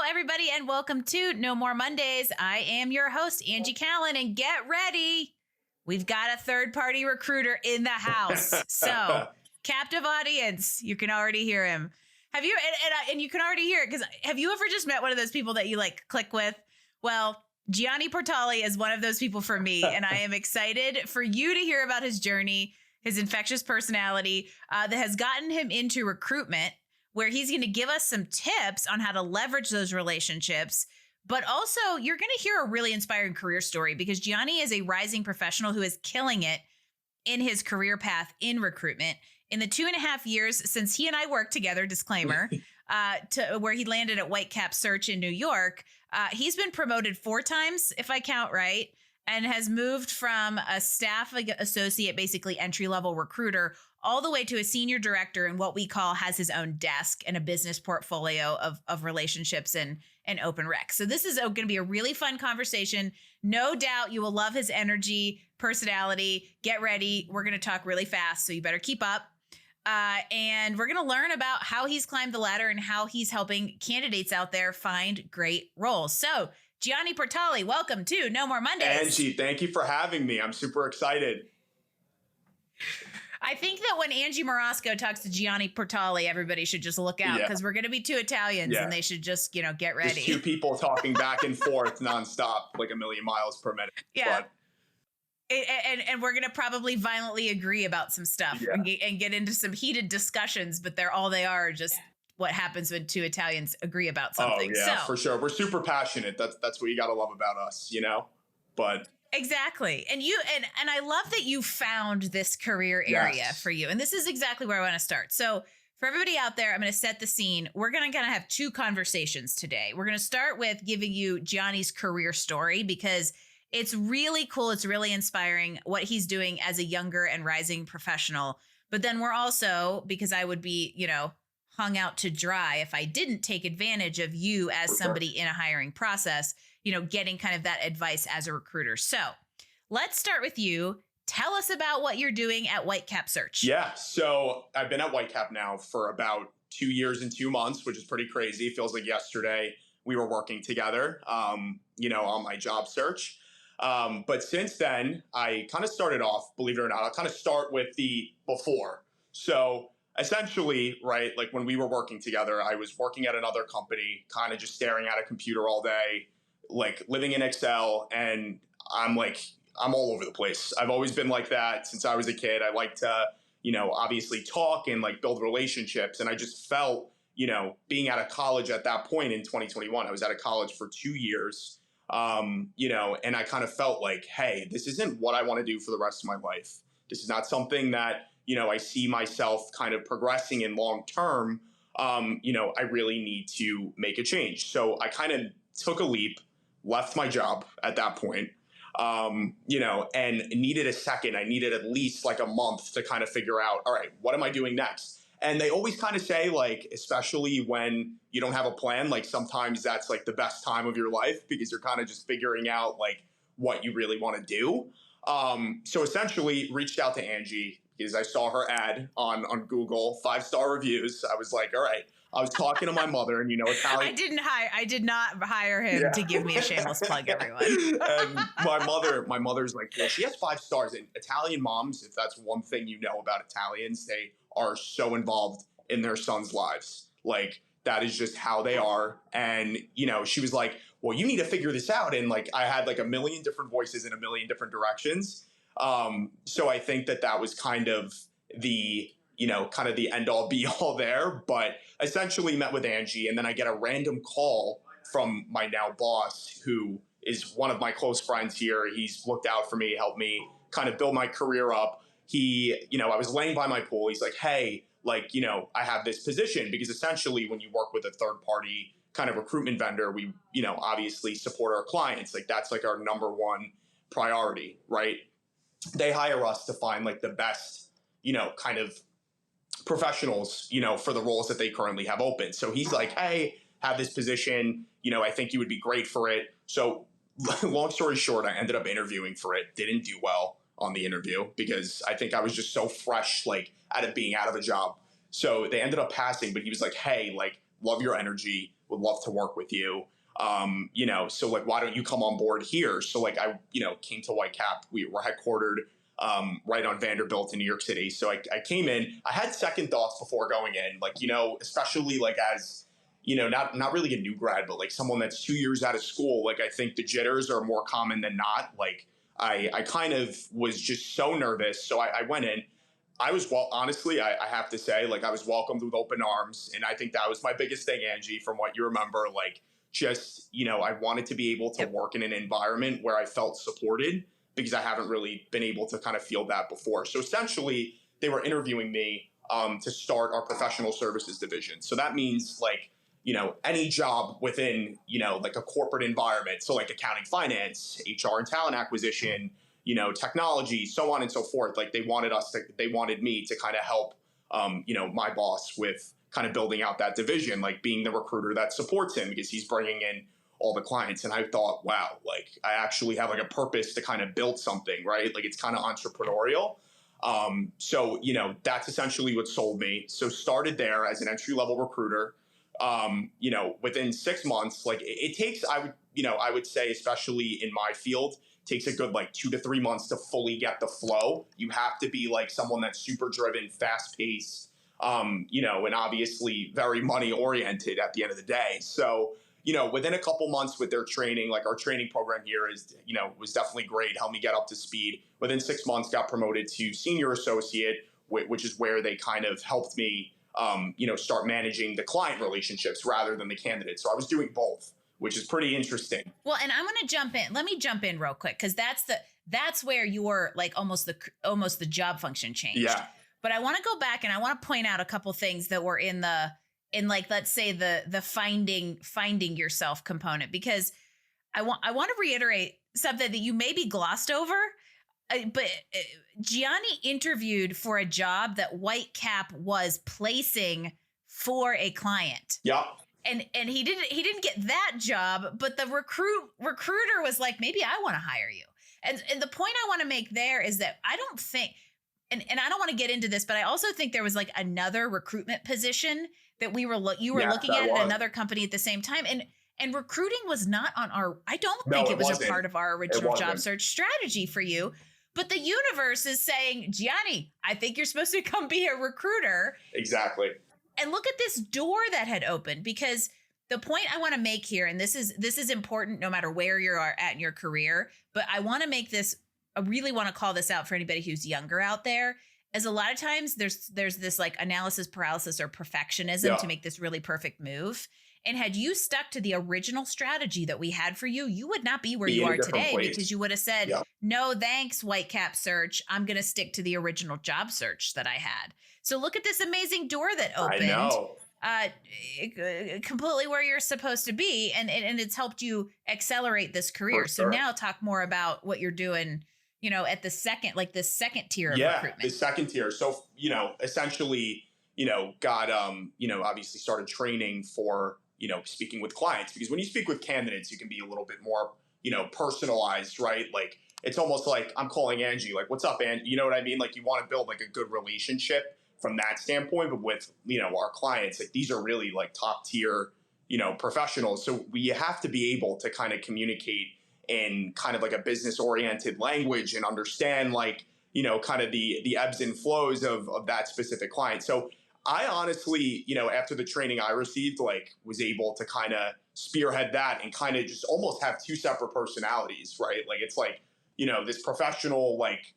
everybody, and welcome to No More Mondays. I am your host, Angie Callen, and get ready. We've got a third-party recruiter in the house. So, captive audience, you can already hear him. Have you, and you can already hear it, because have you ever just met one of those people that you like click with? Well, Gianni Portali is one of those people for me, and I am excited for you to hear about his journey, his infectious personality that has gotten him into recruitment, where he's going to give us some tips on how to leverage those relationships. But also, you're going to hear a really inspiring career story, because Gianni is a rising professional who is killing it in his career path in recruitment. In the 2.5 years since he and I worked together, disclaimer, to where he landed at Whitecap Search in New York, he's been promoted 4 times, if I count right, and has moved from a staff associate, basically entry-level recruiter, all the way to a senior director, and what we call has his own desk and a business portfolio of relationships and open rec. So this is going to be a really fun conversation. No doubt you will love his energy, personality. Get ready. We're going to talk really fast, so you better keep up. And we're going to learn about how he's climbed the ladder and how he's helping candidates out there find great roles. So Gianni Portali, welcome to No More Mondays. Angie, thank you for having me. I'm super excited. I think that when Angie Marasco talks to Gianni Portali, everybody should just look out, because we're going to be 2 Italians and they should just, get ready. Just 2 people talking back and forth nonstop, like a million miles per minute. Yeah. And we're going to probably violently agree about some stuff and get into some heated discussions, but all they are just what happens when 2 Italians agree about something. Oh, yeah, for sure. We're super passionate. That's what you got to love about us, But exactly. And I love that you found this career area for you. And this is exactly where I want to start. So for everybody out there, I'm going to set the scene. We're going to kind of have 2 conversations today. We're going to start with giving you Gianni's career story, because it's really cool. It's really inspiring what he's doing as a younger and rising professional. But then we're also, because I would be, hung out to dry if I didn't take advantage of you as somebody in a hiring process, getting kind of that advice as a recruiter. So let's start with you. Tell us about what you're doing at Whitecap Search. Yeah. So I've been at Whitecap now for about 2 years and 2 months, which is pretty crazy. It feels like yesterday we were working together, on my job search. But since then, I kind of started off, believe it or not, I'll kind of start with the before. So essentially, right, like when we were working together, I was working at another company, kind of just staring at a computer all day, like living in Excel. And I'm all over the place. I've always been like that since I was a kid. I like to, obviously talk and like build relationships. And I just felt, being out of college at that point in 2021, I was out of college for 2 years. And I kind of felt like, hey, this isn't what I want to do for the rest of my life. This is not something that, I see myself kind of progressing in long term. I really need to make a change. So I kind of took a leap, left my job at that point, and needed a second. I needed at least like a month to kind of figure out, all right, what am I doing next? And they always kind of say, like, especially when you don't have a plan, like sometimes that's like the best time of your life, because you're kind of just figuring out like what you really want to do. So essentially reached out to Angie because I saw her ad on Google, 5-star reviews. I was like, all right. I was talking to my mother, and Italian. I did not hire him to give me a shameless plug, everyone. And my mother's like, well, she has 5 stars. And Italian moms, if that's one thing you know about Italians, they are so involved in their sons' lives. Like, that is just how they are. And, she was like, well, you need to figure this out. And like, I had like a million different voices in a million different directions. So I think that was kind of the end all be all there, but essentially met with Angie. And then I get a random call from my now boss, who is one of my close friends here. He's looked out for me, helped me kind of build my career up. He, I was laying by my pool. He's like, hey, like, I have this position, because essentially when you work with a third party kind of recruitment vendor, we, obviously support our clients. Like, that's like our number one priority, right? They hire us to find like the best, kind of professionals, for the roles that they currently have open. So he's like, hey, have this position, I think you would be great for it. So long story short, I ended up interviewing for it. Didn't do well on the interview, because I think I was just so fresh, out of being out of a job. So they ended up passing, but he was like, hey, like, love your energy, would love to work with you. So like, why don't you come on board here? So like, I, came to Whitecap. We were headquartered right on Vanderbilt in New York City. So I came in, I had second thoughts before going in, like, especially like as, not really a new grad, but like someone that's 2 years out of school. Like, I think the jitters are more common than not. Like I kind of was just so nervous. So I went in. I was, well, honestly, I have to say, like, I was welcomed with open arms. And I think that was my biggest thing, Angie, from what you remember, like, just, I wanted to be able to work in an environment where I felt supported, because I haven't really been able to kind of feel that before. So essentially, they were interviewing me to start our professional services division. So that means like, any job within, like a corporate environment. So like accounting, finance, HR and talent acquisition, technology, so on and so forth. Like they wanted me to kind of help, my boss with kind of building out that division, like being the recruiter that supports him, because he's bringing in all the clients. And I thought, wow, like I actually have like a purpose to kind of build something, right? Like it's kind of entrepreneurial. So, that's essentially what sold me. So started there as an entry-level recruiter. Within 6 months, like it takes, I would say, especially in my field, takes a good like 2 to 3 months to fully get the flow. You have to be like someone that's super driven, fast paced, and obviously very money oriented at the end of the day. So, within a couple months with their training, like our training program here is, was definitely great, helped me get up to speed. Within 6 months, got promoted to senior associate, which is where they kind of helped me, start managing the client relationships rather than the candidates. So I was doing both, which is pretty interesting. Well, and I'm going to jump in. Let me jump in real quick, because that's where your like almost the job function changed. Yeah. But I want to go back and I want to point out a couple things that were in like, let's say the finding yourself component, because I want to reiterate something that you maybe glossed over, but Gianni interviewed for a job that Whitecap was placing for a client. Yeah. And he didn't get that job, but the recruiter was like, maybe I want to hire you. And the point I want to make there is that I don't think, and I don't want to get into this, but I also think there was like another recruitment position that you were looking at another company at the same time. And recruiting was not on I don't think it was a part of our original job search strategy for you. But the universe is saying, Gianni, I think you're supposed to come be a recruiter. Exactly. And look at this door that had opened, because the point I want to make here, and this is important no matter where you are at in your career, but I want to make this, I really want to call this out for anybody who's younger out there, as a lot of times there's this like analysis paralysis or perfectionism to make this really perfect move. And had you stuck to the original strategy that we had for you, you would not be where you are today, because you would have said, no, thanks, Whitecap search. I'm going to stick to the original job search that I had. So look at this amazing door that opened. I know. Completely where you're supposed to be. And it's helped you accelerate this career. So now talk more about what you're doing, at the second tier of recruitment. The second tier. So, essentially, got, obviously started training for, speaking with clients, because when you speak with candidates, you can be a little bit more, personalized, right? Like, it's almost like I'm calling Angie, like, what's up, Angie? You know what I mean? Like, you want to build like a good relationship from that standpoint, but with, our clients, like these are really like top tier, professionals. So we have to be able to kind of communicate in kind of like a business oriented language and understand like, kind of the ebbs and flows of that specific client. So I honestly, after the training I received, like was able to kind of spearhead that and kind of just almost have two separate personalities, right? Like it's like, this professional, like,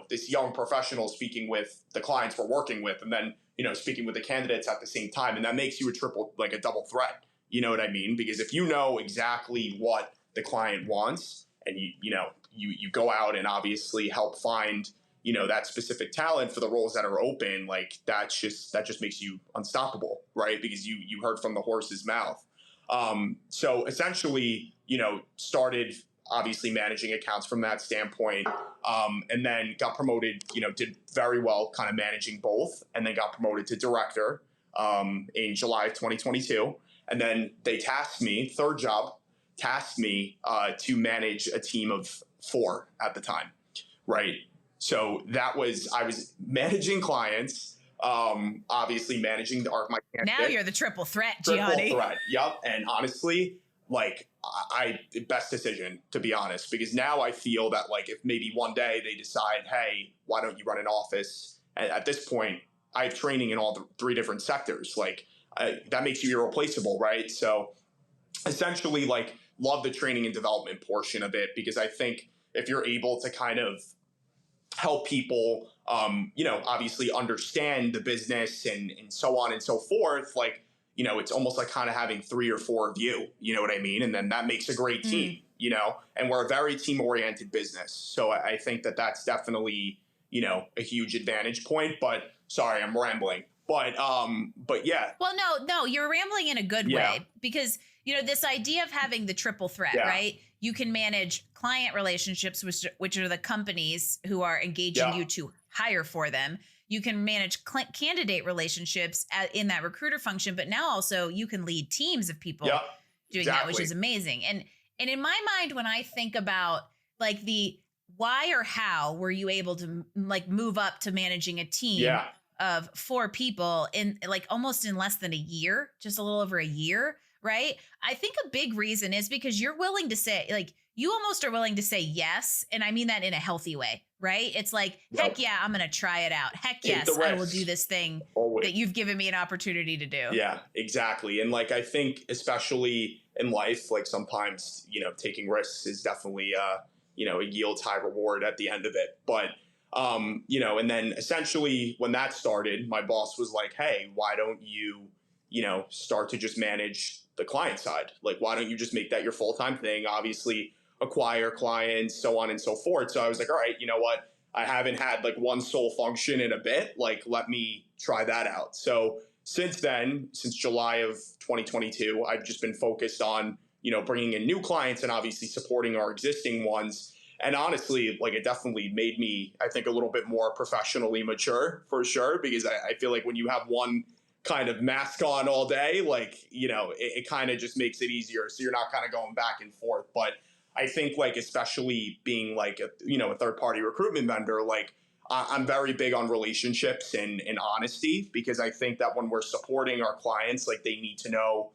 this young professional speaking with the clients we're working with, and then, speaking with the candidates at the same time. And that makes you a double threat. You know what I mean? Because if you know exactly what the client wants and you go out and obviously help find, that specific talent for the roles that are open, like that just makes you unstoppable, right? Because you heard from the horse's mouth. So essentially, started obviously managing accounts from that standpoint, and then got promoted, did very well kind of managing both, and then got promoted to director in July of 2022. And then they tasked me, third job, to manage a team of 4 at the time, right? So I was managing clients, Obviously managing my Now candidate. you're the triple threat, Triple Gianni. threat. Yep. And honestly, like I best decision, to be honest, because now I feel that like if maybe one day they decide, hey, why don't you run an office? And at this point, I have training in all the three different sectors. Like that makes you irreplaceable, right? So essentially, like, love the training and development portion of it, because I think if you're able to kind of help people, obviously understand the business and so on and so forth, like, it's almost like kind of having three or four of you know what I mean? And then that makes a great team, and we're a very team oriented business. So I think that that's definitely, a huge advantage point, but sorry, I'm rambling. But yeah. Well, no, you're rambling in a good way, because, this idea of having the triple threat, right? You can manage client relationships, which are the companies who are engaging you to hire for them. You can manage candidate relationships in that recruiter function, but now also you can lead teams of people doing that, which is amazing. And in my mind, when I think about like the why or how were you able to like move up to managing a team of 4 people in like almost in less than a year, just a little over a year, right? I think a big reason is because you're willing to say, like, you almost are willing to say yes. And I mean that in a healthy way, right? It's like, heck yeah, I'm going to try it out. Heck yes, I will do this thing that you've given me an opportunity to do. Yeah, exactly. And like, I think especially in life, like sometimes, taking risks is definitely, it yields high reward at the end of it. But, and then essentially when that started, my boss was like, hey, why don't you, start to just manage the client side? Like, why don't you just make that your full-time thing? Obviously acquire clients, so on and so forth. So I was like, all right, you know what? I haven't had like one sole function in a bit. Like, let me try that out. So since then, since July of 2022, I've just been focused on, bringing in new clients and obviously supporting our existing ones. And honestly, like, it definitely made me, I think, a little bit more professionally mature, for sure, because I feel like when you have one kind of mask on all day, like, it kind of just makes it easier. So you're not kind of going back and forth. But I think, like, especially being like a third party recruitment vendor, like, I'm very big on relationships and honesty, because I think that when we're supporting our clients, like, they need to know,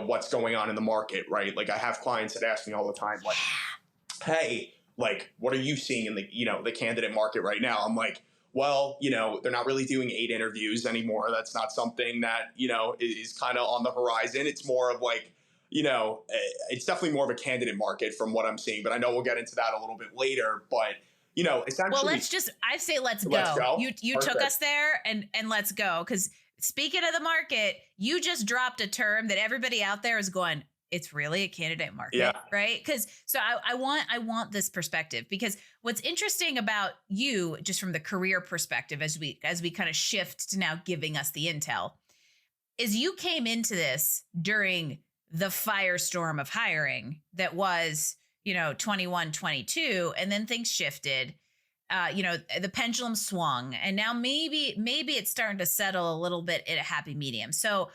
what's going on in the market, right? Like, I have clients that ask me all the time, like, hey, like, what are you seeing in the, the candidate market right now? I'm like, well, they're not really doing 8 interviews anymore. That's not something that, is kind of on the horizon. It's more of like, it's definitely more of a candidate market from what I'm seeing, but I know we'll get into that a little bit later. But, essentially. Well, I say let's go. You took us there and let's go. Because speaking of the market, you just dropped a term that everybody out there is going, it's really a candidate market, right? Because so I want this perspective, because what's interesting about you, just from the career perspective, as we kind of shift to now giving us the intel, is you came into this during the firestorm of hiring that was, 21, 22, and then things shifted. The pendulum swung, and now maybe it's starting to settle a little bit at a happy medium. So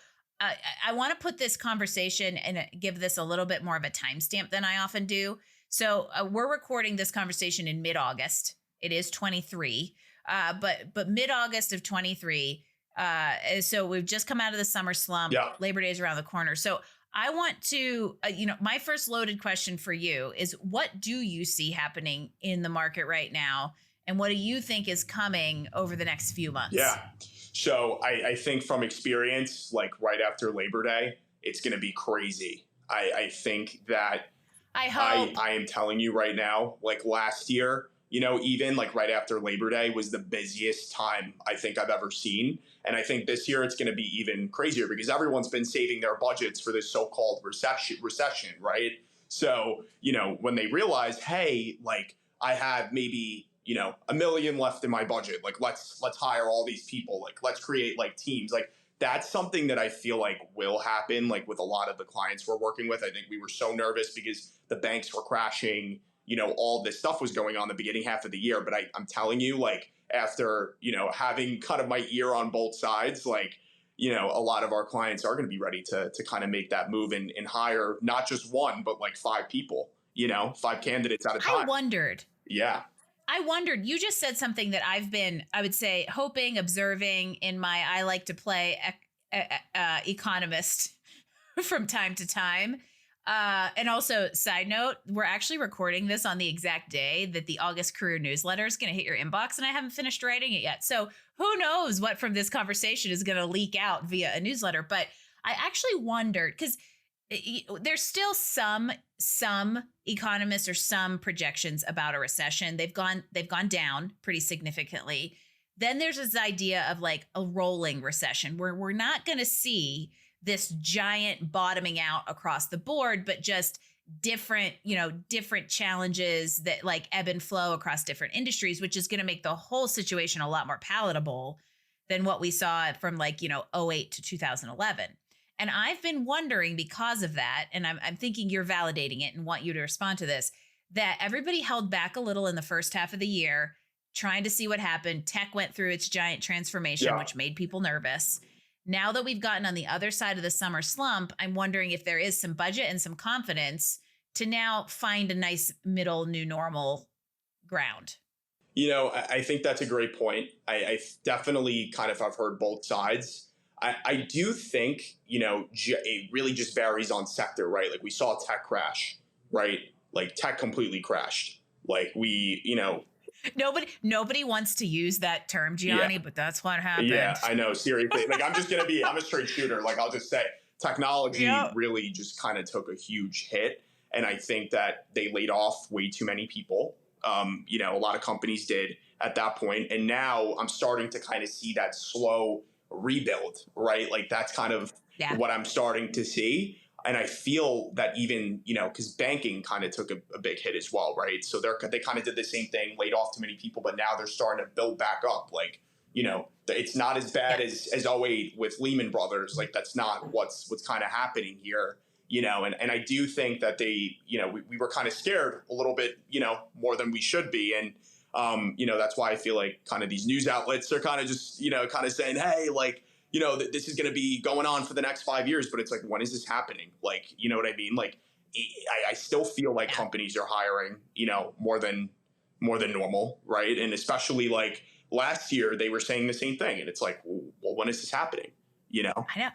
I want to put this conversation and give this a little bit more of a timestamp than I often do. So we're recording this conversation in mid-August. It is 23, but mid-August of 23. So we've just come out of the summer slump. Labor Day is around the corner. So I want to, my first loaded question for you is, what do you see happening in the market right now? And what do you think is coming over the next few months? Yeah. So I think from experience, like right after Labor Day, it's going to be crazy. I think that I am telling you right now, like last year, even like right after Labor Day was the busiest time I think I've ever seen. And I think this year it's going to be even crazier, because everyone's been saving their budgets for this so-called recession, right? So, when they realize, hey, like, I have maybe, $1 million left in my budget, like, let's hire all these people, like, let's create like teams, like, that's something that I feel like will happen, like, with a lot of the clients we're working with. I think we were so nervous because the banks were crashing, all this stuff was going on the beginning half of the year. But I'm telling you, like, after, having kind of my ear on both sides, like, a lot of our clients are going to be ready to kind of make that move and hire not just one, but like 5 people, 5 candidates at a time. I wondered. Yeah. I wondered, you just said something that I've been, I would say, hoping, observing in my, I like to play economist from time to time. And also, side note, we're actually recording this on the exact day that the August Career Newsletter is going to hit your inbox, and I haven't finished writing it yet. So who knows what from this conversation is going to leak out via a newsletter. But I actually wondered, because there's still some economists or some projections about a recession. They've gone down pretty significantly. Then there's this idea of like a rolling recession where we're not going to see this giant bottoming out across the board, but just different challenges that like ebb and flow across different industries, which is going to make the whole situation a lot more palatable than what we saw from like, '08 to 2011. And I've been wondering, because of that, and I'm thinking you're validating it and want you to respond to this, that everybody held back a little in the first half of the year, trying to see what happened. Tech went through its giant transformation, which made people nervous. Now that we've gotten on the other side of the summer slump, I'm wondering if there is some budget and some confidence to now find a nice middle new normal ground. I think that's a great point. I definitely kind of have heard both sides. I do think, it really just varies on sector, right? Like we saw tech crash, right? Like tech completely crashed. Like Nobody wants to use that term, Gianni, but that's what happened. Yeah, I know. Seriously. Like I'm a straight shooter. Like I'll just say technology really just kind of took a huge hit. And I think that they laid off way too many people. A lot of companies did at that point. And now I'm starting to kind of see that slow rebuild, right? Like that's kind of what I'm starting to see. And I feel that even, because banking kind of took a big hit as well, right? So they kind of did the same thing, laid off too many people, but now they're starting to build back up. Like, it's not as bad as '08 with Lehman Brothers. Like that's not what's kind of happening here, and I do think that they, we were kind of scared a little bit, more than we should be. And, that's why I feel like kind of these news outlets are kind of just, kind of saying, hey, like, this is going to be going on for the next 5 years. But it's like, when is this happening? Like, you know what I mean? Like, I still feel like companies are hiring, more than normal. Right. And especially like last year, they were saying the same thing. And it's like, well, when is this happening? I know.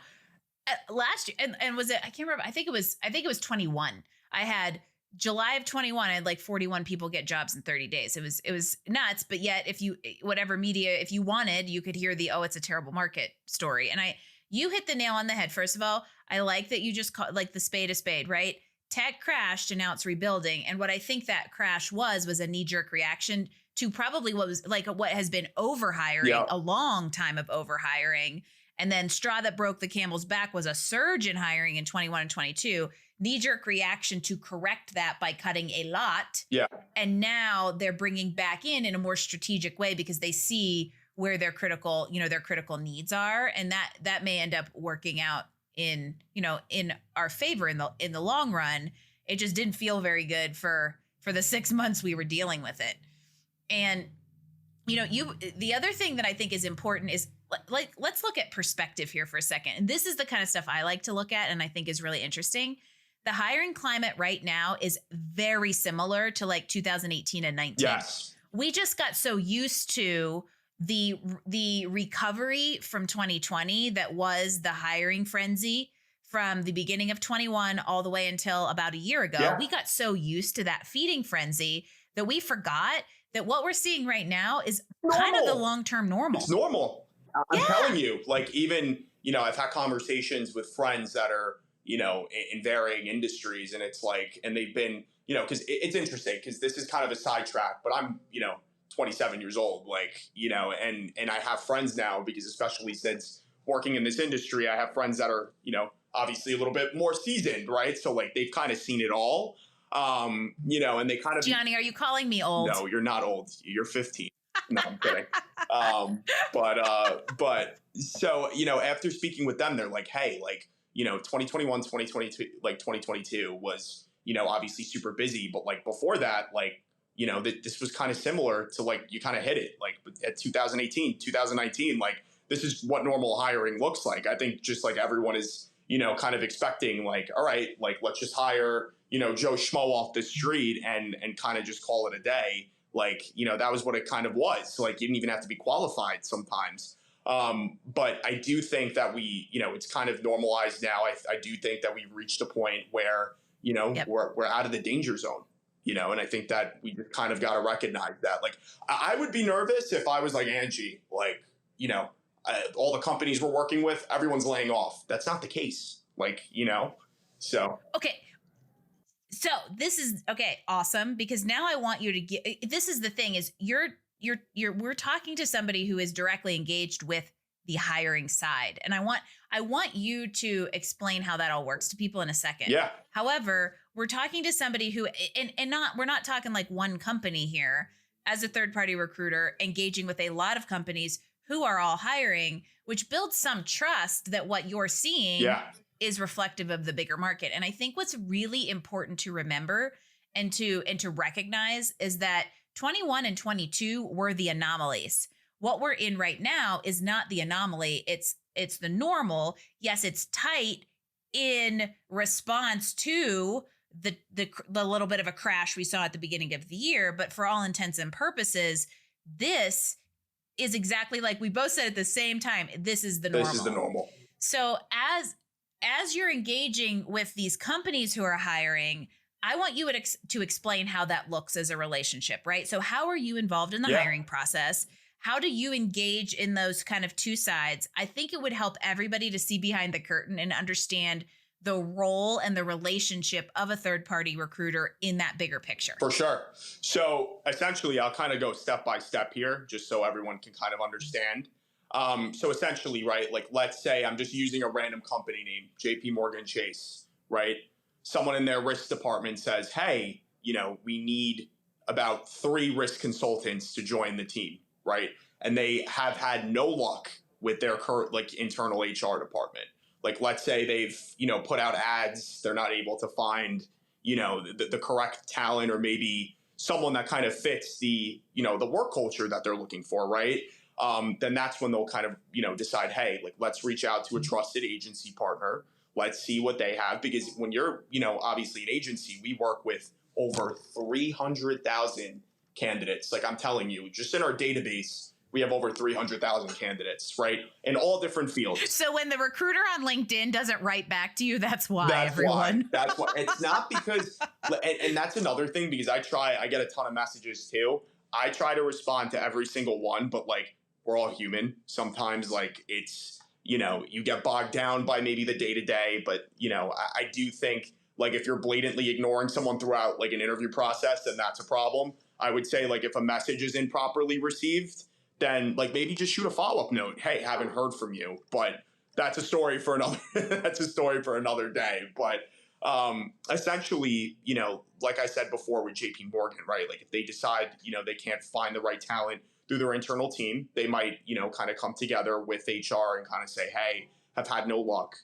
Last year, and was it, I can't remember. I think it was 21. I had July of 21, I had like 41 people get jobs in 30 days. It was nuts. But yet if you wanted, you could hear it's a terrible market story. And you hit the nail on the head. First of all, I like that you just call like the spade a spade, right? Tech crashed and now it's rebuilding. And what I think that crash was a knee-jerk reaction to probably what has been overhiring, a long time of overhiring. And then straw that broke the camel's back was a surge in hiring in 21 and 22. Knee-jerk reaction to correct that by cutting a lot. Yeah. And now they're bringing back in a more strategic way because they see where their critical needs are. And that may end up working out in our favor in the long run. It just didn't feel very good for the 6 months we were dealing with it. And, the other thing that I think is important is like, let's look at perspective here for a second. And this is the kind of stuff I like to look at and I think is really interesting. The hiring climate right now is very similar to like 2018 and 19. Yes. We just got so used to the recovery from 2020 that was the hiring frenzy from the beginning of 21 all the way until about a year ago. Yeah. We got so used to that feeding frenzy that we forgot that what we're seeing right now is kind of the long-term normal. It's normal. I'm telling you, like even, I've had conversations with friends that are, in varying industries, and it's like, and they've been, because it's interesting because this is kind of a sidetrack, but I'm, 27 years old, like, and I have friends now because especially since working in this industry, I have friends that are, obviously a little bit more seasoned, right? So like they've kind of seen it all, and they kind of. Gianni, are you calling me old? No, you're not old. You're 15. No, I'm kidding. But so, after speaking with them, they're like, hey, like, 2021, 2022, like 2022 was, obviously super busy. But like before that, like, this was kind of similar to like, you kind of hit it like at 2018, 2019, like this is what normal hiring looks like. I think just like everyone is, kind of expecting like, all right, like let's just hire, Joe Schmo off the street and kind of just call it a day. Like, that was what it kind of was. Like, you didn't even have to be qualified sometimes. But I do think that it's kind of normalized now. I do think that we've reached a point where, Yep. we're out of the danger zone, and I think that we just kind of got to recognize that. Like, I would be nervous if I was like Angie, like, all the companies we're working with, everyone's laying off. That's not the case. Like, so. Okay. So this is okay, awesome, because now I want you to get, this is the thing is we're talking to somebody who is directly engaged with the hiring side. And I want you to explain how that all works to people in a second. Yeah. However, we're talking to somebody who, we're not talking like one company here. As a third party recruiter, engaging with a lot of companies who are all hiring, which builds some trust that what you're seeing is reflective of the bigger market. And I think what's really important to remember and to recognize is that 21 and 22 were the anomalies. What we're in right now is not the anomaly. It's the normal. Yes, it's tight in response to the little bit of a crash we saw at the beginning of the year. But for all intents and purposes, this is exactly like we both said at the same time. This is the normal. This is the normal. So as you're engaging with these companies who are hiring, I want you to explain how that looks as a relationship, right? So how are you involved in the hiring process? How do you engage in those kind of two sides? I think it would help everybody to see behind the curtain and understand the role and the relationship of a third-party recruiter in that bigger picture. For sure. So essentially, I'll kind of go step by step here, just so everyone can kind of understand. So essentially, right, like let's say I'm just using a random company name, JP Morgan Chase, right? Someone in their risk department says, hey, we need about 3 risk consultants to join the team, right? And they have had no luck with their current internal HR department. Like, let's say they've, put out ads, they're not able to find, the correct talent, or maybe someone that kind of fits the, the work culture that they're looking for, right? Then that's when they'll kind of, decide, hey, like, let's reach out to a trusted agency partner. Let's see what they have. Because when you're, obviously an agency, we work with over 300,000 candidates. Like, I'm telling you, just in our database, we have over 300,000 candidates, right? In all different fields. So when the recruiter on LinkedIn doesn't write back to you, that's why, That's why. It's not because, and that's another thing, because I get a ton of messages too. I try to respond to every single one, but like, we're all human. Sometimes like it's, you get bogged down by maybe the day to day, but I do think like if you're blatantly ignoring someone throughout like an interview process, then that's a problem. I would say like if a message is improperly received, then like maybe just shoot a follow-up note. Hey, haven't heard from you, but that's a story for another, that's a story for another day. But essentially, like I said before with JP Morgan, right? Like if they decide, they can't find the right talent through their internal team, they might, kind of come together with HR and kind of say, hey, have had no luck.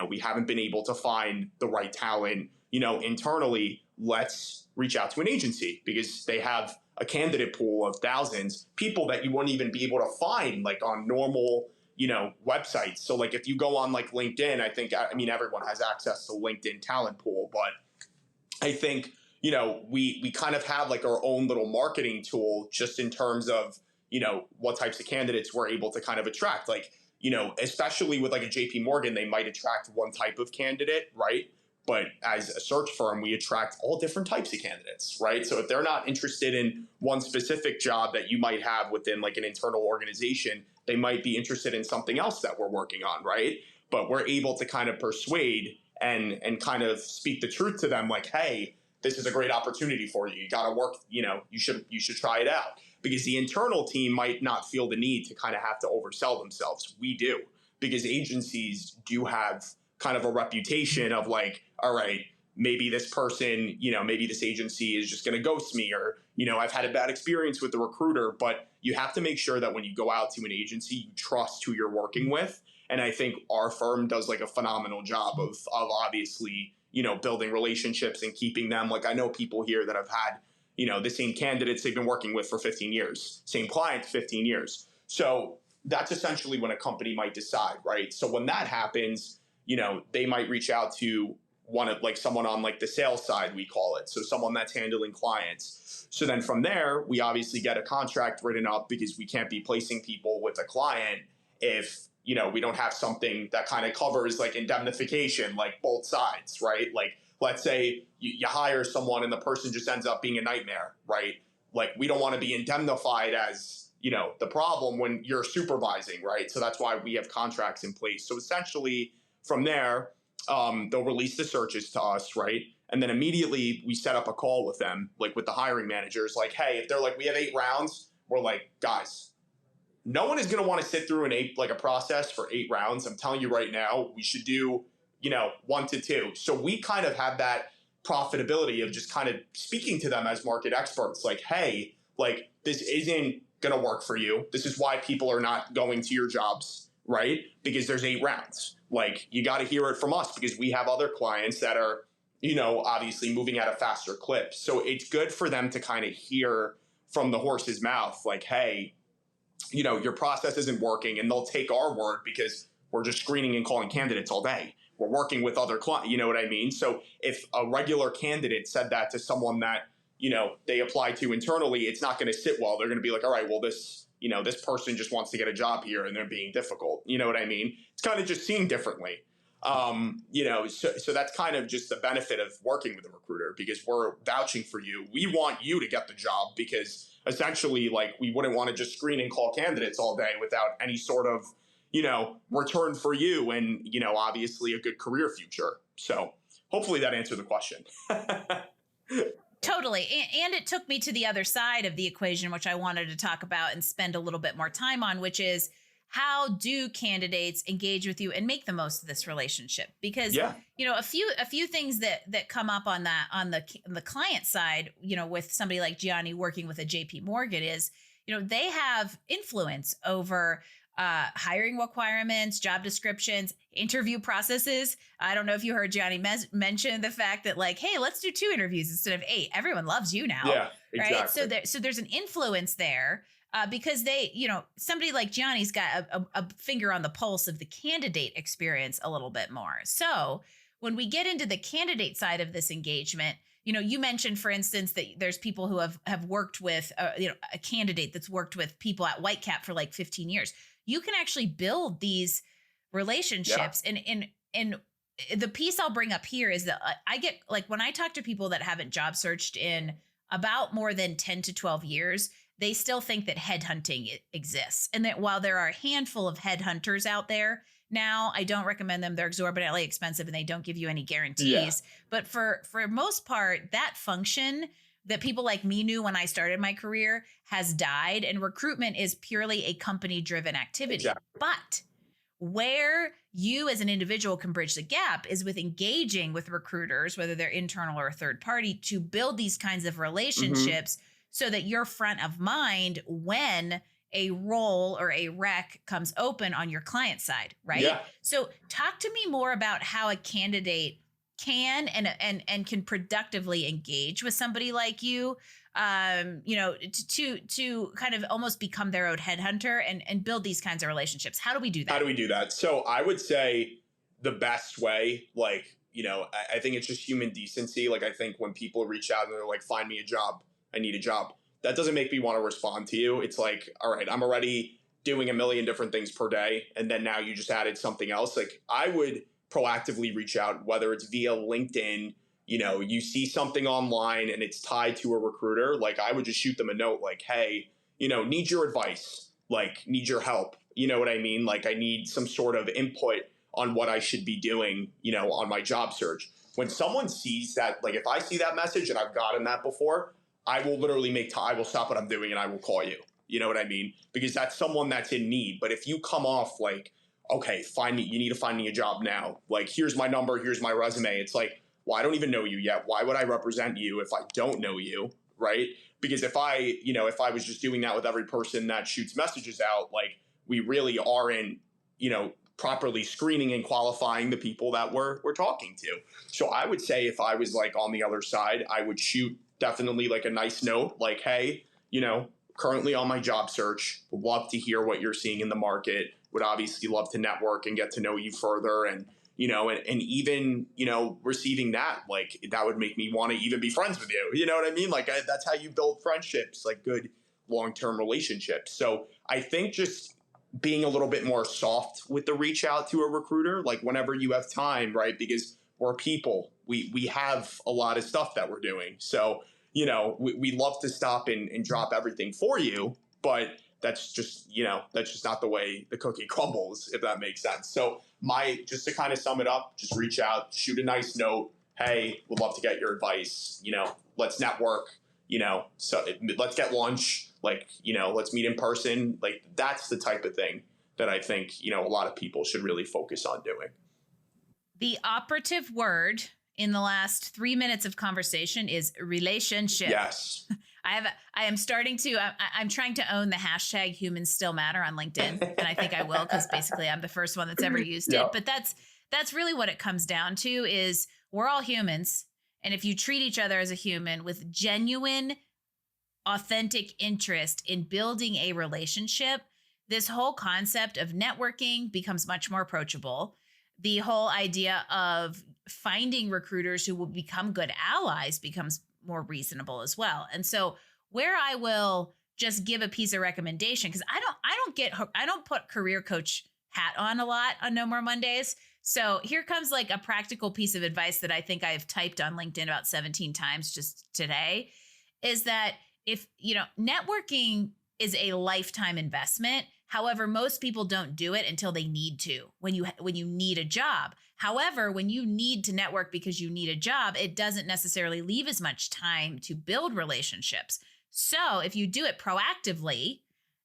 We haven't been able to find the right talent, internally. Let's reach out to an agency, because they have a candidate pool of thousands, people that you wouldn't even be able to find like on normal, websites. So like if you go on like LinkedIn, I mean, everyone has access to LinkedIn talent pool, but I think, we kind of have like our own little marketing tool just in terms of, what types of candidates we're able to kind of attract. Like, especially with like a JP Morgan, they might attract one type of candidate, right? But as a search firm, we attract all different types of candidates, right? So if they're not interested in one specific job that you might have within like an internal organization, they might be interested in something else that we're working on, right? But we're able to kind of persuade and kind of speak the truth to them, like, hey, this is a great opportunity for you. You got to work, you should try it out. Because the internal team might not feel the need to kind of have to oversell themselves. We do, because agencies do have kind of a reputation of like, all right, maybe this person, maybe this agency is just going to ghost me, or, I've had a bad experience with the recruiter. But you have to make sure that when you go out to an agency, you trust who you're working with. And I think our firm does like a phenomenal job of obviously, building relationships and keeping them. Like I know people here that have had, the same candidates they've been working with for 15 years, same clients, 15 years. So that's essentially when a company might decide, right? So when that happens, they might reach out to one of like someone on like the sales side, we call it. So someone that's handling clients. So then from there, we obviously get a contract written up because we can't be placing people with a client if, you know, we don't have something that kind of covers like indemnification, like both sides, right? Like, let's say you hire someone and the person just ends up being a nightmare, right? Like, we don't want to be indemnified as, you know, the problem when you're supervising, right? So that's why we have contracts in place. So essentially from there, they'll release the searches to us, right? And then immediately we set up a call with them, like with the hiring managers, like, hey, if they're like, we have 8 rounds, we're like, guys, no one is going to want to sit through a process for 8 rounds. I'm telling you right now, we should do, you know, 1 to 2. So we kind of have that profitability of just kind of speaking to them as market experts, like, hey, like, this isn't going to work for you. This is why people are not going to your jobs, right? Because there's 8 rounds. Like, you got to hear it from us because we have other clients that are, you know, obviously moving at a faster clip. So it's good for them to kind of hear from the horse's mouth, like, hey, you know, your process isn't working, and they'll take our word because we're just screening and calling candidates all day. We're working with other clients, you know what I mean? So if a regular candidate said that to someone that, you know, they apply to internally, it's not going to sit well. They're going to be like, all right, well, this, you know, this person just wants to get a job here and they're being difficult. You know what I mean? It's kind of just seen differently. You know, so that's kind of just the benefit of working with a recruiter because we're vouching for you. We want you to get the job because essentially, like, we wouldn't want to just screen and call candidates all day without any sort of, you know, return for you and, you know, obviously a good career future. So hopefully that answered the question. Totally. And it took me to the other side of the equation, which I wanted to talk about and spend a little bit more time on, which is how do candidates engage with you and make the most of this relationship? Because, you know, a few things that come up on the client side, you know, with somebody like Gianni working with a JP Morgan is, you know, they have influence over hiring requirements, job descriptions, interview processes. I don't know if you heard Gianni mention the fact that, like, hey, let's do 2 interviews instead of 8. Everyone loves you now. Yeah, exactly. Right. So there's an influence there because they, you know, somebody like Gianni's got a finger on the pulse of the candidate experience a little bit more. So when we get into the candidate side of this engagement, you know, you mentioned, for instance, that there's people who have worked with, you know, a candidate that's worked with people at Whitecap for like 15 years. You can actually build these relationships. And the piece I'll bring up here is that I get, like, when I talk to people that haven't job searched in about more than 10 to 12 years, they still think that headhunting exists. And that while there are a handful of headhunters out there now, I don't recommend them. They're exorbitantly expensive and they don't give you any guarantees. Yeah. But for most part, that function that people like me knew when I started my career has died, and recruitment is purely a company-driven activity. Exactly. But where you as an individual can bridge the gap is with engaging with recruiters, whether they're internal or a third party, to build these kinds of relationships so that you're front of mind when a role or a rec comes open on your client side, right? Yeah. So talk to me more about how a candidate can and can productively engage with somebody like you, you know, to kind of almost become their own headhunter and build these kinds of relationships. How do we do that? How do we do that? So I would say the best way, like, you know, I think it's just human decency. Like, I think when people reach out and they're like, find me a job, I need a job, that doesn't make me want to respond to you. It's like, all right, I'm already doing a million different things per day. And then now you just added something else. Like, I would proactively reach out, whether it's via LinkedIn, you know, you see something online and it's tied to a recruiter. Like, I would just shoot them a note like, hey, you know, need your advice, like, need your help. You know what I mean? Like, I need some sort of input on what I should be doing, you know, on my job search. When someone sees that, like, if I see that message and I've gotten that before, I will literally make time. I will stop what I'm doing and I will call you. You know what I mean? Because that's someone that's in need. But if you come off like, okay, you need to find me a job now. Like, here's my number, here's my resume. It's like, well, I don't even know you yet. Why would I represent you if I don't know you, right? Because if I was just doing that with every person that shoots messages out, like, we really aren't, you know, properly screening and qualifying the people that we're talking to. So I would say if I was like on the other side, I would shoot definitely like a nice note, like, hey, you know, currently on my job search, would love to hear what you're seeing in the market, would obviously love to network and get to know you further and, and even, receiving that, like that would make me want to even be friends with you. You know what I mean? Like that's how you build friendships, like good long-term relationships. So I think just being a little bit more soft with the reach out to a recruiter, like whenever you have time, right? Because we're people, we have a lot of stuff that we're doing. So, we love to stop and drop everything for you, but that's just not the way the cookie crumbles, if that makes sense. So just to kind of sum it up, just reach out, shoot a nice note. Hey, would love to get your advice. Let's network, so let's get lunch, like, let's meet in person. Like that's the type of thing that I think, a lot of people should really focus on doing. The operative word in the last 3 minutes of conversation is relationship. Yes. I'm trying to own the hashtag humans still matter on LinkedIn. And I think I will, because basically I'm the first one that's ever used it. But that's really what it comes down to is we're all humans. And if you treat each other as a human with genuine, authentic interest in building a relationship, this whole concept of networking becomes much more approachable. The whole idea of finding recruiters who will become good allies becomes more reasonable as well. And so where I will just give a piece of recommendation, because I don't put career coach hat on a lot on No More Mondays. So here comes like a practical piece of advice that I think I've typed on LinkedIn about 17 times just today, is that if, networking is a lifetime investment. However, most people don't do it until they need to, when you need a job. However, when you need to network because you need a job, it doesn't necessarily leave as much time to build relationships. So if you do it proactively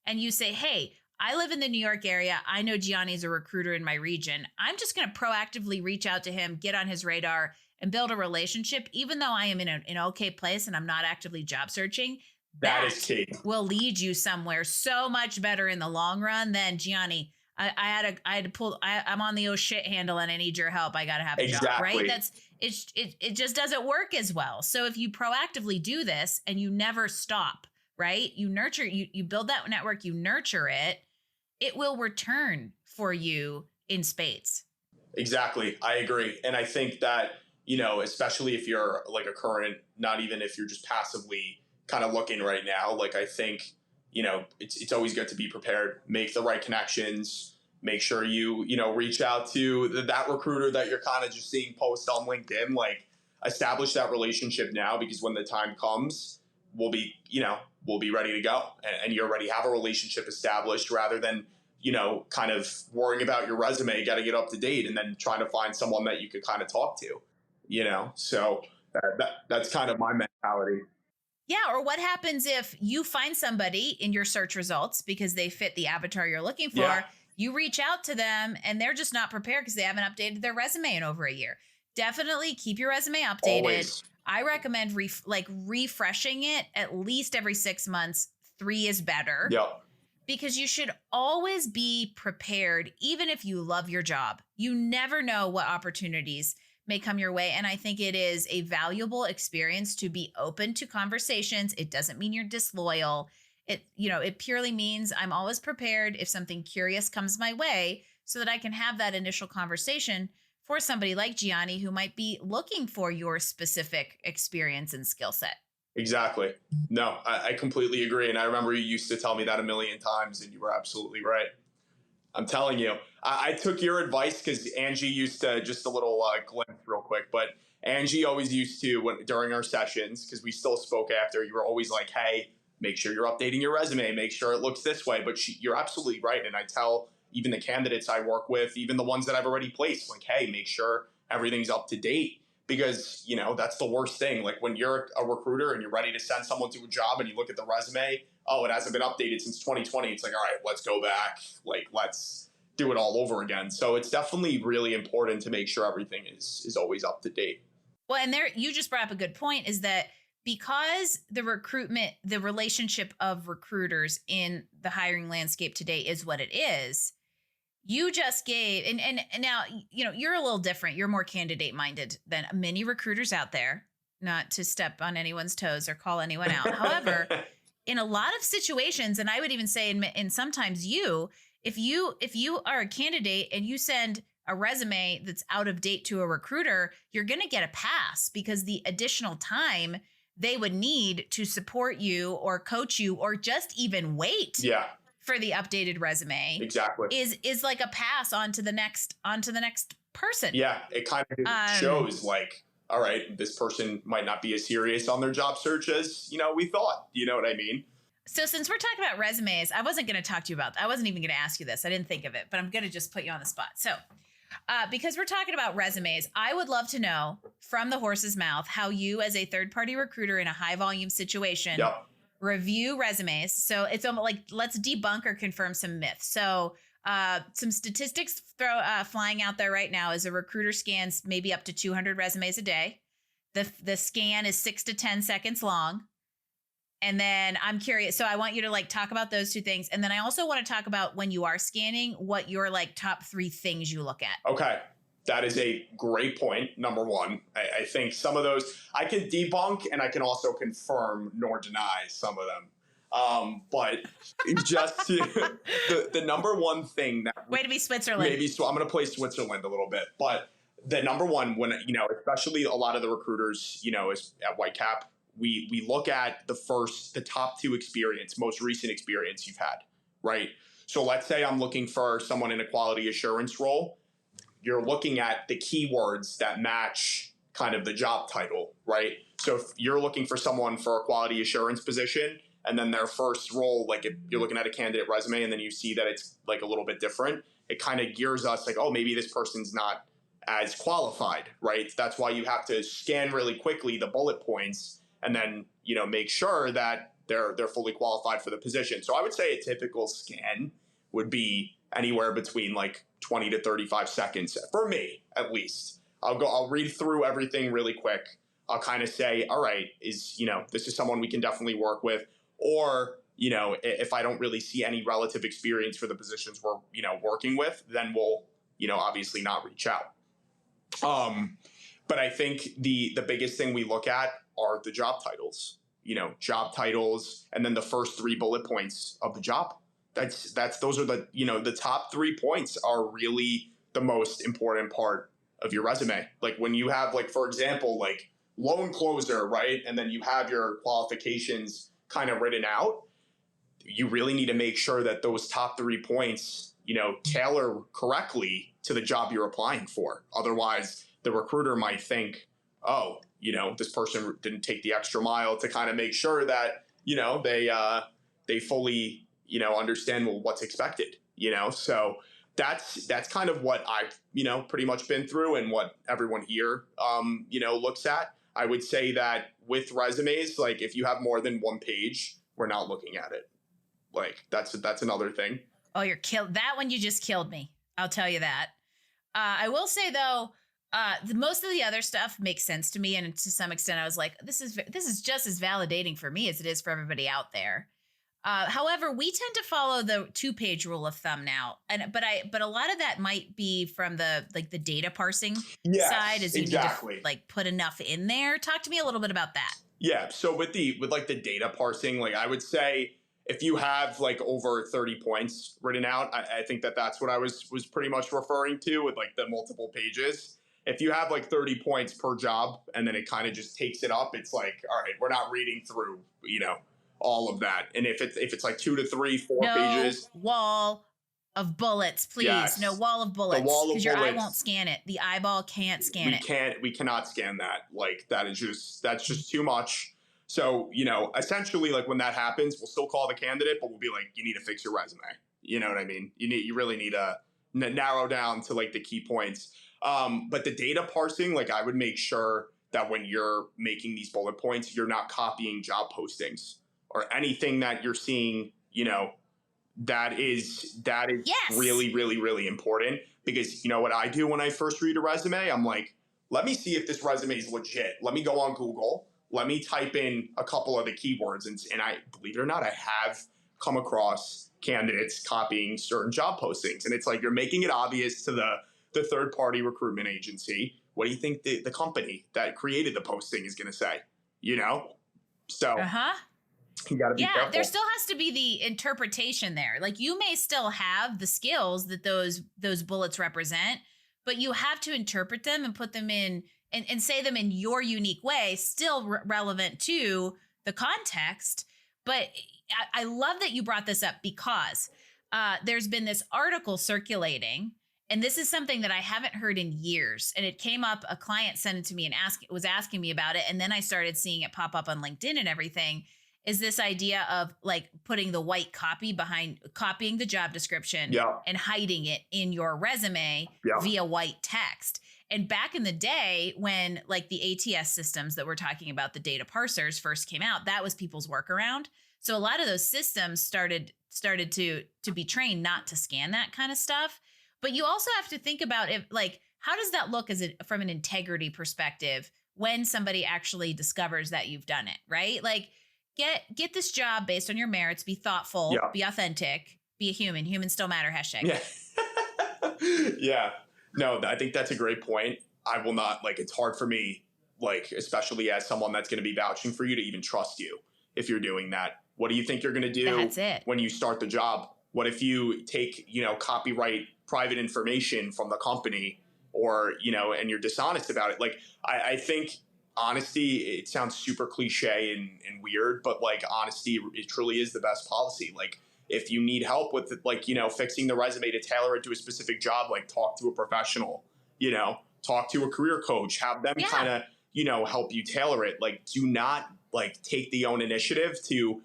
and you say, hey, I live in the New York area, I know Gianni's a recruiter in my region, I'm just going to proactively reach out to him, get on his radar, and build a relationship, even though I am in an okay place and I'm not actively job searching. That is key. Will lead you somewhere so much better in the long run than Gianni. I'm on the oh shit handle and I need your help. I got to have a job, right? It just doesn't work as well. So if you proactively do this and you never stop, right? You nurture, you build that network, you nurture it, it will return for you in spades. Exactly. I agree. And I think that, especially if you're like a current, not even if you're just passively kind of looking right now, like I think, it's always good to be prepared, make the right connections, make sure you, reach out to that recruiter that you're kind of just seeing post on LinkedIn, like establish that relationship now, because when the time comes, we'll be ready to go and you already have a relationship established, rather than, kind of worrying about your resume, got to get up to date, and then trying to find someone that you could kind of talk to, so that's kind of my mentality. Yeah. Or what happens if you find somebody in your search results because they fit the avatar you're looking for? Yeah. You reach out to them and they're just not prepared because they haven't updated their resume in over a year. Definitely keep your resume updated. Always. I recommend refreshing it at least every 6 months. 3 is better. Yep. Because you should always be prepared, even if you love your job. You never know what opportunities may come your way. And I think it is a valuable experience to be open to conversations. It doesn't mean you're disloyal. It purely means I'm always prepared if something curious comes my way, so that I can have that initial conversation for somebody like Gianni who might be looking for your specific experience and skill set. Exactly. No, I completely agree. And I remember you used to tell me that a million times, and you were absolutely right. I'm telling you, I took your advice because Angie used to, just a little glimpse real quick, but Angie always used to, during our sessions, because we still spoke after, you were always like, hey, make sure you're updating your resume, make sure it looks this way. But you're absolutely right. And I tell even the candidates I work with, even the ones that I've already placed, like, hey, make sure everything's up to date. Because, that's the worst thing. Like when you're a recruiter and you're ready to send someone to a job and you look at the resume, oh, it hasn't been updated since 2020. It's like, all right, let's go back. Like, let's do it all over again. So it's definitely really important to make sure everything is always up to date. Well, and there, you just brought up a good point, is that because the relationship of recruiters in the hiring landscape today is what it is, you just gave, and now, you're a little different. You're more candidate minded than many recruiters out there, not to step on anyone's toes or call anyone out. However, in a lot of situations, and I would even say in sometimes if you are a candidate and you send a resume that's out of date to a recruiter, you're going to get a pass because the additional time they would need to support you or coach you or just even wait for the updated resume is like a pass onto the next person. Yeah, it kind of shows like, all right, this person might not be as serious on their job search as, we thought. You know what I mean? So since we're talking about resumes, I wasn't going to talk to you about that. I wasn't even going to ask you this. I didn't think of it, but I'm going to just put you on the spot. So because we're talking about resumes, I would love to know from the horse's mouth how you as a third-party recruiter in a high volume situation review resumes. So it's almost like, let's debunk or confirm some myths. So some statistics flying out there right now is a recruiter scans maybe up to 200 resumes a day. The scan is 6 to 10 seconds long. And then I'm curious. So I want you to like talk about those two things. And then I also want to talk about when you are scanning, what your like top 3 things you look at. Okay. That is a great point. Number one, I think some of those I can debunk and I can also confirm nor deny some of them. But just the number one thing that way to be Switzerland. Maybe so I'm going to play Switzerland a little bit, but the number one, when, especially a lot of the recruiters, is at Whitecap, we look at the top 2 most recent experience you've had, right? So let's say I'm looking for someone in a quality assurance role. You're looking at the keywords that match kind of the job title, right? So if you're looking for someone for a quality assurance position and then their first role, like if you're looking at a candidate resume and then you see that it's like a little bit different, it kind of gears us like, oh, maybe this person's not as qualified, right? That's why you have to scan really quickly the bullet points and then, make sure that they're fully qualified for the position. So I would say a typical scan would be anywhere between like 20 to 35 seconds for me, at least. I'll read through everything really quick. I'll kind of say, all right, this is someone we can definitely work with. Or, if I don't really see any relative experience for the positions we're, working with, then we'll, obviously not reach out. But I think the biggest thing we look at are the job titles, and then the first 3 bullet points of the job. Those are the top 3 points are really the most important part of your resume. Like when you have like, for example, like loan closer, right? And then you have your qualifications kind of written out. You really need to make sure that those top 3 points, tailor correctly to the job you're applying for. Otherwise, the recruiter might think, oh, this person didn't take the extra mile to kind of make sure that, they fully, understand what's expected, So that's kind of what I've, pretty much been through and what everyone here, looks at. I would say that with resumes, like if you have more than 1 page, we're not looking at it. Like that's another thing. Oh, you're killed. That one, you just killed me. I'll tell you that. I will say though, most of the other stuff makes sense to me, and to some extent, I was like, "This is just as validating for me as it is for everybody out there." However, we tend to follow the 2-page rule of thumb now, but a lot of that might be from the data parsing side, as you need to like put enough in there. Talk to me a little bit about that. Yeah, so with the data parsing, like I would say, if you have like over 30 points written out, I think that's what I was pretty much referring to with like the multiple pages. If you have like 30 points per job and then it kind of just takes it up, it's like, all right, we're not reading through, all of that. And if it's like 2 to 3, 4 pages. Wall of bullets, please. Yes. No wall of bullets. Because your eye won't scan it. The eyeball can't scan it. We cannot scan that. Like that's just too much. So, essentially like when that happens, we'll still call the candidate, but we'll be like, you need to fix your resume. You know what I mean? You really need to narrow down to like the key points. But the data parsing, like I would make sure that when you're making these bullet points, you're not copying job postings or anything that you're seeing, that is yes. really, really, really important. Because what I do when I first read a resume, I'm like, let me see if this resume is legit. Let me go on Google. Let me type in a couple of the keywords. And I, believe it or not, I have come across candidates copying certain job postings. And it's like, you're making it obvious to the third-party recruitment agency. What do you think the company that created the posting is going to say? So you got to be careful. There still has to be the interpretation there. Like you may still have the skills that those bullets represent, but you have to interpret them and put them in and say them in your unique way, still relevant to the context. But I love that you brought this up because there's been this article circulating, and this is something that I haven't heard in years. And it came up, a client sent it to me and was asking me about it. And then I started seeing it pop up on LinkedIn and everything, is this idea of like putting the white copy behind, copying the job description and hiding it in your resume via white text. And back in the day when like the ATS systems that we're talking about, the data parsers first came out, that was people's workaround. So a lot of those systems started to be trained not to scan that kind of stuff. But you also have to think about if like, how does that look from an integrity perspective when somebody actually discovers that you've done it, right? Like get this job based on your merits, be thoughtful, be authentic, be a human. Humans still matter, hashtag. Yeah. No, I think that's a great point. I will not, like, it's hard for me, like, especially as someone that's going to be vouching for you, to even trust you if you're doing that. What do you think you're going to do when you start the job? What if you take, copyright private information from the company or, and you're dishonest about it? Like, I think honesty, it sounds super cliche and weird, but like honesty, it truly is the best policy. Like, if you need help with like, fixing the resume to tailor it to a specific job, like talk to a professional, talk to a career coach, have them kind of, help you tailor it. Like, do not like take the own initiative to,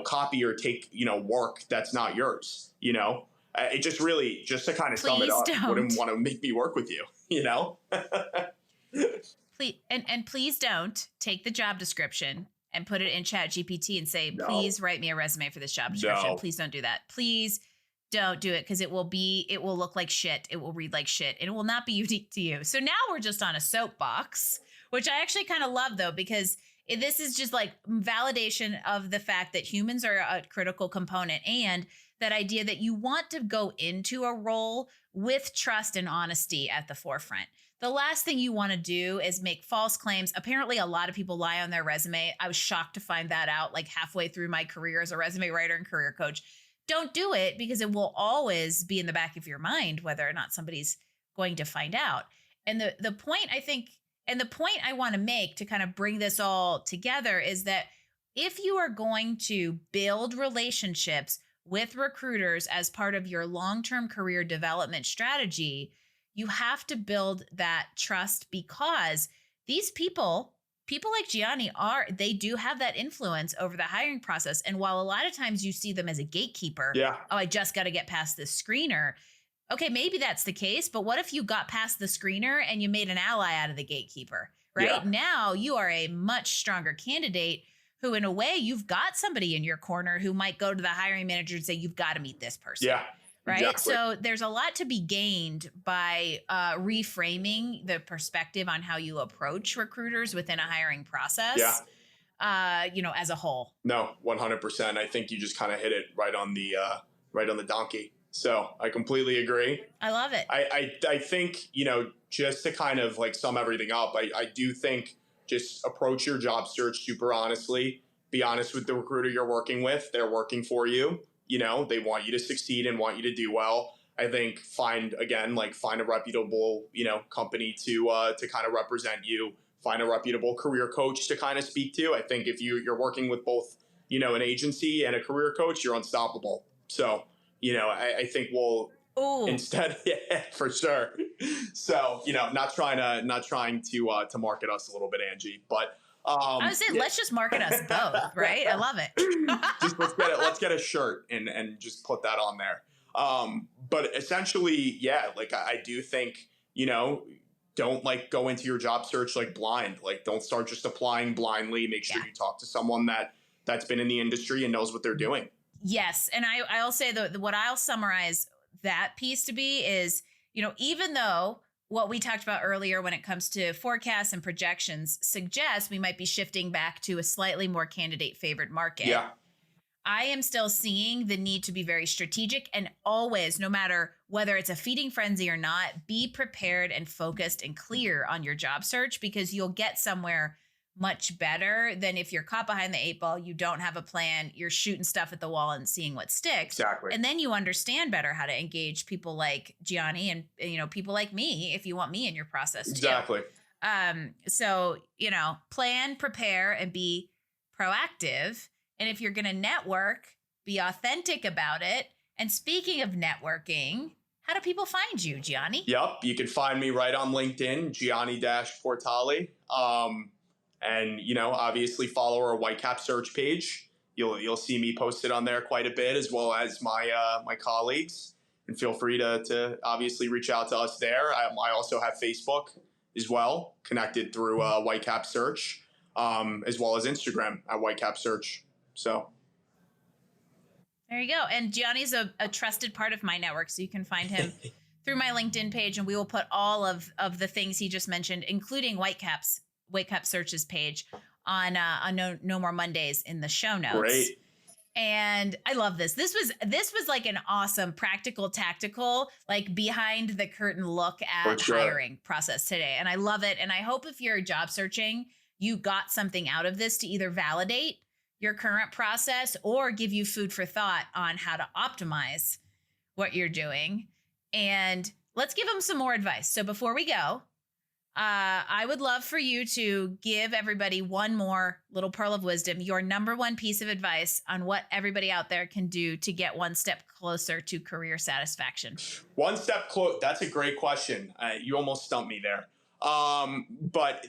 copy or take, work that's not yours, it just really, just to kind of sum it up, wouldn't want to make me work with you, Please, and please don't take the job description and put it in ChatGPT and say, please write me a resume for this job description. Please don't do that. Please don't do it, because it will look like shit. It will read like shit, and it will not be unique to you. So now we're just on a soapbox, which I actually kind of love though, because this is just like validation of the fact that humans are a critical component, and that idea that you want to go into a role with trust and honesty at the forefront. The last thing you want to do is make false claims. Apparently, a lot of people lie on their resume. I was shocked to find that out like halfway through my career as a resume writer and career coach. Don't do it, because it will always be in the back of your mind whether or not somebody's going to find out. And the point I think, and the point I want to make to kind of bring this all together, is that if you are going to build relationships with recruiters as part of your long-term career development strategy, you have to build that trust, because these people like Gianni they do have that influence over the hiring process. And while a lot of times you see them as a gatekeeper, I just got to get past this screener. Okay, maybe that's the case, but what if you got past the screener and you made an ally out of the gatekeeper, right? Now you are a much stronger candidate who, in a way, you've got somebody in your corner who might go to the hiring manager and say, you've got to meet this person. Right. Exactly. So there's a lot to be gained by reframing the perspective on how you approach recruiters within a hiring process, as a whole. No, 100%. I think you just kind of hit it right on the donkey. So I completely agree. I love it. I think, just to kind of like sum everything up, I do think just approach your job search super honestly. Be honest with the recruiter you're working with. They're working for you. They want you to succeed and want you to do well. I think find a reputable, company to kind of represent you. Find a reputable career coach to kind of speak to. I think if you're working with both, an agency and a career coach, you're unstoppable. So, I think we'll instead, for sure. So, not trying to market us a little bit, Angie, but. I was saying, let's just market us both, right? I love it. Just let's get a shirt and just put that on there. But essentially, I do think, don't like go into your job search like blind. Like, don't start just applying blindly. Make sure you talk to someone that's been in the industry and knows what they're doing. Yes, and I'll say what I'll summarize that piece to be is, even though what we talked about earlier when it comes to forecasts and projections suggests we might be shifting back to a slightly more candidate favored market. I am still seeing the need to be very strategic, and always, no matter whether it's a feeding frenzy or not, be prepared and focused and clear on your job search, because you'll get somewhere much better than if you're caught behind the 8 ball, you don't have a plan, you're shooting stuff at the wall and seeing what sticks. Exactly. And then you understand better how to engage people like Gianni and, people like me, if you want me in your process too. Exactly. So, plan, prepare, and be proactive. And if you're going to network, be authentic about it. And speaking of networking, how do people find you, Gianni? Yep. You can find me right on LinkedIn, Gianni-Portali. And, obviously follow our Whitecap search page. You'll see me posted on there quite a bit, as well as my colleagues. And feel free to obviously reach out to us there. I also have Facebook as well, connected through Whitecap search, as well as Instagram at Whitecap search. So there you go. And Gianni's a trusted part of my network, so you can find him through my LinkedIn page, and we will put all of the things he just mentioned, including Whitecap search's page on No More Mondays in the show notes. Great. And I love this. This was like an awesome practical, tactical, like behind the curtain look at hiring process today. And I love it. And I hope if you're job searching, you got something out of this to either validate your current process or give you food for thought on how to optimize what you're doing. And let's give them some more advice. So before we go, I would love for you to give everybody one more little pearl of wisdom, your number one piece of advice on what everybody out there can do to get one step closer to career satisfaction. One step close. That's a great question. You almost stumped me there. But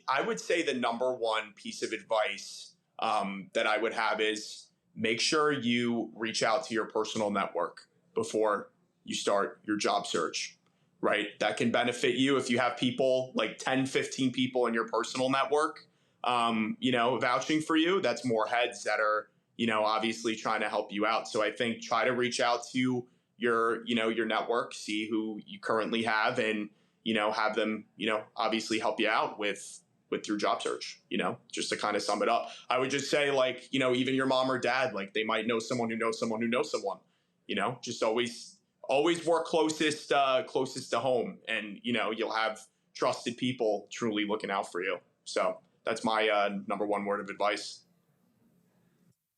I would say the number one piece of advice that I would have is make sure you reach out to your personal network before you start your job search. Right? That can benefit you if you have people like 10, 15 people in your personal network, vouching for you. That's more heads that are, obviously trying to help you out. So I think try to reach out to your network, see who you currently have and, have them, obviously help you out with your job search, just to kind of sum it up. I would just say like, even your mom or dad, like they might know someone who knows someone who knows someone, just always work closest to home, and you'll have trusted people truly looking out for you. So that's my number one word of advice.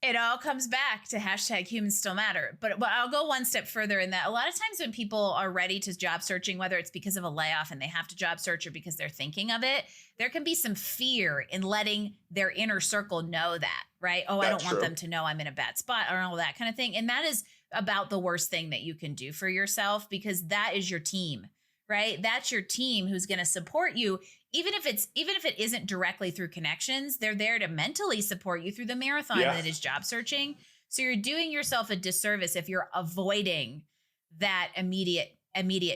It all comes back to #humans still matter. But I'll go one step further in that a lot of times when people are ready to job searching, whether it's because of a layoff and they have to job search or because they're thinking of it, there can be some fear in letting their inner circle know that, right? Oh, I don't want them to know I'm in a bad spot or all that kind of thing. And that is about the worst thing that you can do for yourself, because that is your team, right? That's your team who's going to support you. Even if it isn't directly through connections, they're there to mentally support you through the marathon that is job searching. So you're doing yourself a disservice if you're avoiding that immediate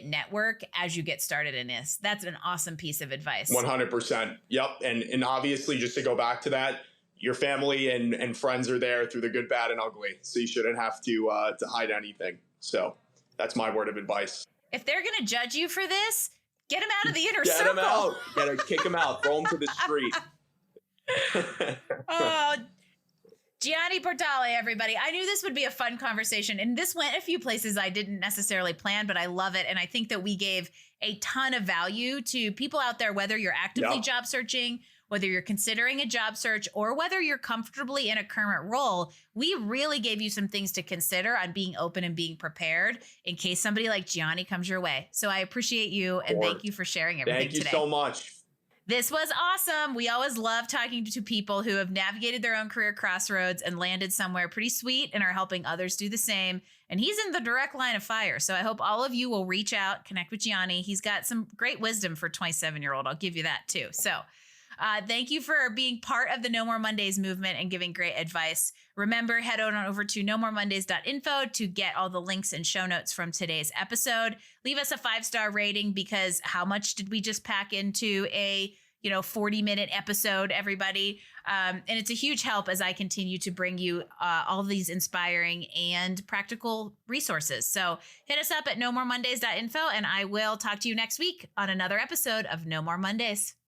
network as you get started in this. That's an awesome piece of advice. 100%. Yep. And obviously, just to go back to that, your family and friends are there through the good, bad, and ugly. So you shouldn't have to hide anything. So that's my word of advice. If they're going to judge you for this, get them out of the inner circle. Get them out. Gotta kick them out. Throw them to the street. Oh, Gianni Portali, everybody. I knew this would be a fun conversation, and this went a few places I didn't necessarily plan, but I love it. And I think that we gave a ton of value to people out there, whether you're actively job searching, whether you're considering a job search, or whether you're comfortably in a current role. We really gave you some things to consider on being open and being prepared in case somebody like Gianni comes your way. So I appreciate you, and thank you for sharing everything today. Thank you so much. This was awesome. We always love talking to people who have navigated their own career crossroads and landed somewhere pretty sweet and are helping others do the same. And he's in the direct line of fire. So I hope all of you will reach out, connect with Gianni. He's got some great wisdom for a 27-year-old. I'll give you that too. So thank you for being part of the No More Mondays movement and giving great advice. Remember, head on over to nomoremondays.info to get all the links and show notes from today's episode. Leave us a 5-star rating, because how much did we just pack into a 40-minute episode, everybody? And it's a huge help as I continue to bring you all of these inspiring and practical resources. So hit us up at nomoremondays.info, and I will talk to you next week on another episode of No More Mondays.